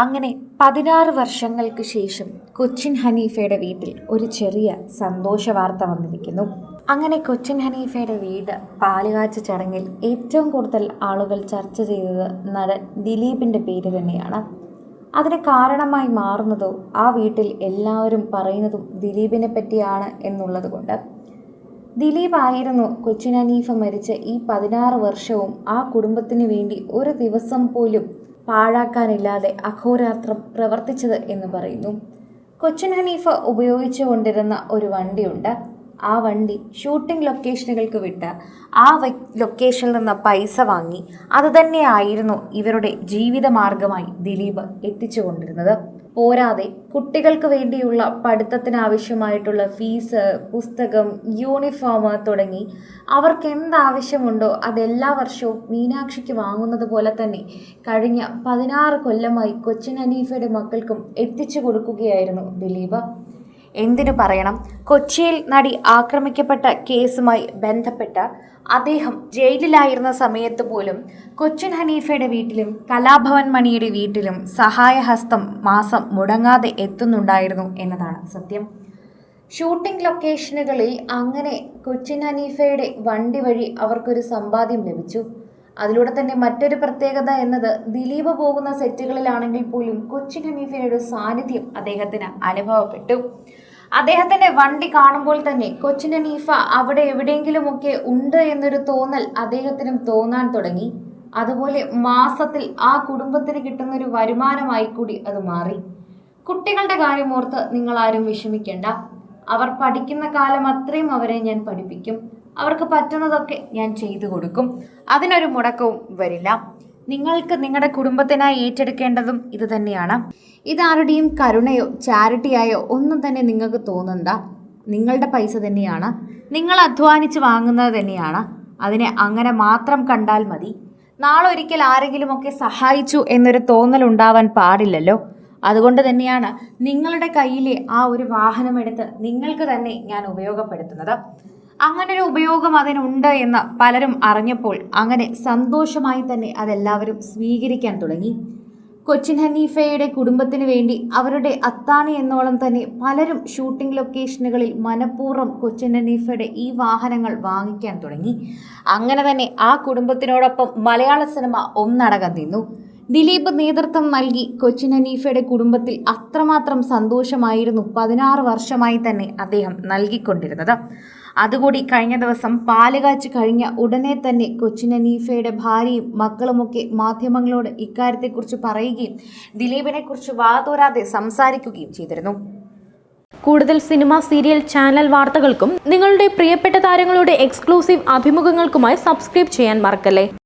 അങ്ങനെ 16 വർഷങ്ങൾക്ക് ശേഷം കൊച്ചിൻ ഹനീഫയുടെ വീട്ടിൽ ഒരു ചെറിയ സന്തോഷ വാർത്ത വന്നിരിക്കുന്നു. അങ്ങനെ കൊച്ചിൻ ഹനീഫയുടെ വീട് പാലുകാച്ച ചടങ്ങിൽ ഏറ്റവും കൂടുതൽ ആളുകൾ ചർച്ച ചെയ്തത് നടൻ ദിലീപിൻ്റെ പേര് തന്നെയാണ്. അതിന് കാരണമായി മാറുന്നതോ ആ വീട്ടിൽ എല്ലാവരും പറയുന്നതും ദിലീപിനെ പറ്റിയാണ് എന്നുള്ളത് കൊണ്ട്. ദിലീപ് ആയിരുന്നു കൊച്ചിൻ ഹനീഫ മരിച്ച ഈ 16 വർഷവും ആ കുടുംബത്തിന് വേണ്ടി ഒരു ദിവസം പോലും പാഴാക്കാനില്ലാതെ അഹോരാത്രം പ്രവർത്തിച്ചത് എന്ന് പറയുന്നു. കൊച്ചിൻ ഹനീഫ ഉപയോഗിച്ചു കൊണ്ടിരുന്ന ഒരു വണ്ടിയുണ്ട്. ആ വണ്ടി ഷൂട്ടിംഗ് ലൊക്കേഷനുകൾക്ക് വിട്ട് ആ ലൊക്കേഷനിൽ നിന്ന് പൈസ വാങ്ങി അത് തന്നെയായിരുന്നു ഇവരുടെ ജീവിതമാർഗമായി ദിലീപ് എത്തിച്ചു കൊണ്ടിരുന്നത്. പോരാതെ കുട്ടികൾക്ക് വേണ്ടിയുള്ള പഠിത്തത്തിനാവശ്യമായിട്ടുള്ള ഫീസ്, പുസ്തകം, യൂണിഫോം തുടങ്ങി അവർക്ക് എന്താവശ്യമുണ്ടോ അതെല്ലാ വർഷവും മീനാക്ഷിക്ക് വാങ്ങുന്നത് പോലെ തന്നെ കഴിഞ്ഞ 16 കൊല്ലമായി കൊച്ചിൻ ഹനീഫയുടെ മക്കൾക്കും എത്തിച്ചു കൊടുക്കുകയായിരുന്നു ദിലീപ്. എന്തിനു പറയണം, കൊച്ചിയിൽ നടി ആക്രമിക്കപ്പെട്ട കേസുമായി ബന്ധപ്പെട്ട് അദ്ദേഹം ജയിലിലായിരുന്ന സമയത്ത് പോലും കൊച്ചിൻ ഹനീഫയുടെ വീട്ടിലും കലാഭവൻ മണിയുടെ വീട്ടിലും സഹായഹസ്തം മാസം മുടങ്ങാതെ എത്തുന്നുണ്ടായിരുന്നു എന്നതാണ് സത്യം. ഷൂട്ടിംഗ് ലൊക്കേഷനുകളിൽ അങ്ങനെ കൊച്ചിൻ ഹനീഫയുടെ വണ്ടി വഴി അവർക്കൊരു സമ്പാദ്യം ലഭിച്ചു. അതിലൂടെ തന്നെ മറ്റൊരു പ്രത്യേകത എന്നത് ദിലീപ് പോകുന്ന സെറ്റുകളിലാണെങ്കിൽ പോലും കൊച്ചിൻ ഹനീഫയുടെ സാന്നിധ്യം അദ്ദേഹത്തിന് അനുഭവപ്പെട്ടു. അദ്ദേഹത്തിൻ്റെ വണ്ടി കാണുമ്പോൾ തന്നെ കൊച്ചിൻ ഹനീഫ അവിടെ എവിടെയെങ്കിലുമൊക്കെ ഉണ്ട് എന്നൊരു തോന്നൽ അദ്ദേഹത്തിനും തോന്നാൻ തുടങ്ങി. അതുപോലെ മാസത്തിൽ ആ കുടുംബത്തിന് കിട്ടുന്നൊരു വരുമാനമായി കൂടി അത് മാറി. കുട്ടികളുടെ കാര്യമോർത്ത് നിങ്ങളാരും വിഷമിക്കേണ്ട. അവർ പഠിക്കുന്ന കാലം അത്രയും അവരെ ഞാൻ പഠിപ്പിക്കും. അവർക്ക് പറ്റുന്നതൊക്കെ ഞാൻ ചെയ്തു കൊടുക്കും. അതിനൊരു മുടക്കവും വരില്ല. നിങ്ങൾക്ക് നിങ്ങളുടെ കുടുംബത്തിനായി ഏറ്റെടുക്കേണ്ടതും ഇത് തന്നെയാണ്. ഇതാരുടെയും കരുണയോ ചാരിറ്റിയായോ ഒന്നും തന്നെ നിങ്ങൾക്ക് തോന്നണ്ട. നിങ്ങളുടെ പൈസ തന്നെയാണ്, നിങ്ങൾ അധ്വാനിച്ച് വാങ്ങുന്നത് തന്നെയാണ്. അതിനെ അങ്ങനെ മാത്രം കണ്ടാൽ മതി. നാളെ ഒരിക്കൽ ആരെങ്കിലുമൊക്കെ സഹായിച്ചു എന്നൊരു തോന്നൽ ഉണ്ടാവാൻ പാടില്ലല്ലോ. അതുകൊണ്ട് തന്നെയാണ് നിങ്ങളുടെ കയ്യിലെ ആ ഒരു വാഹനമെടുത്ത് നിങ്ങൾക്ക് തന്നെ ഞാൻ ഉപയോഗപ്പെടുത്തുന്നത്. അങ്ങനൊരു ഉപയോഗം അതിനുണ്ട് എന്ന് പലരും അറിഞ്ഞപ്പോൾ അങ്ങനെ സന്തോഷമായി തന്നെ അതെല്ലാവരും സ്വീകരിക്കാൻ തുടങ്ങി. കൊച്ചിൻ ഹനീഫയുടെ കുടുംബത്തിന് വേണ്ടി അവരുടെ അത്താണി എന്നോളം തന്നെ പലരും ഷൂട്ടിംഗ് ലൊക്കേഷനുകളിൽ മനഃപൂർവ്വം കൊച്ചിൻ ഹനീഫയുടെ ഈ വാഹനങ്ങൾ വാങ്ങിക്കാൻ തുടങ്ങി. അങ്ങനെ തന്നെ ആ കുടുംബത്തിനോടൊപ്പം മലയാള സിനിമ ഒന്നടങ്കം നിന്നു. ദിലീപ് നേതൃത്വം നൽകി കൊച്ചിൻ ഹനീഫയുടെ കുടുംബത്തിൽ അത്രമാത്രം സന്തോഷമായിരുന്നു 16 വർഷമായി തന്നെ അദ്ദേഹം നൽകിക്കൊണ്ടിരുന്നത്. അതുകൂടി കഴിഞ്ഞ ദിവസം പാലുകാച്ച് കഴിഞ്ഞ ഉടനെ തന്നെ കൊച്ചിൻ ഹനീഫയുടെ ഭാര്യയും മക്കളുമൊക്കെ മാധ്യമങ്ങളോട് ഇക്കാര്യത്തെക്കുറിച്ച് പറയുകയും ദിലീപിനെക്കുറിച്ച് വാതോരാതെ സംസാരിക്കുകയും ചെയ്തിരുന്നു. കൂടുതൽ സിനിമ, സീരിയൽ, ചാനൽ വാർത്തകൾക്കും നിങ്ങളുടെ പ്രിയപ്പെട്ട താരങ്ങളുടെ എക്സ്ക്ലൂസീവ് അഭിമുഖങ്ങൾക്കുമായി സബ്സ്ക്രൈബ് ചെയ്യാൻ മറക്കല്ലേ.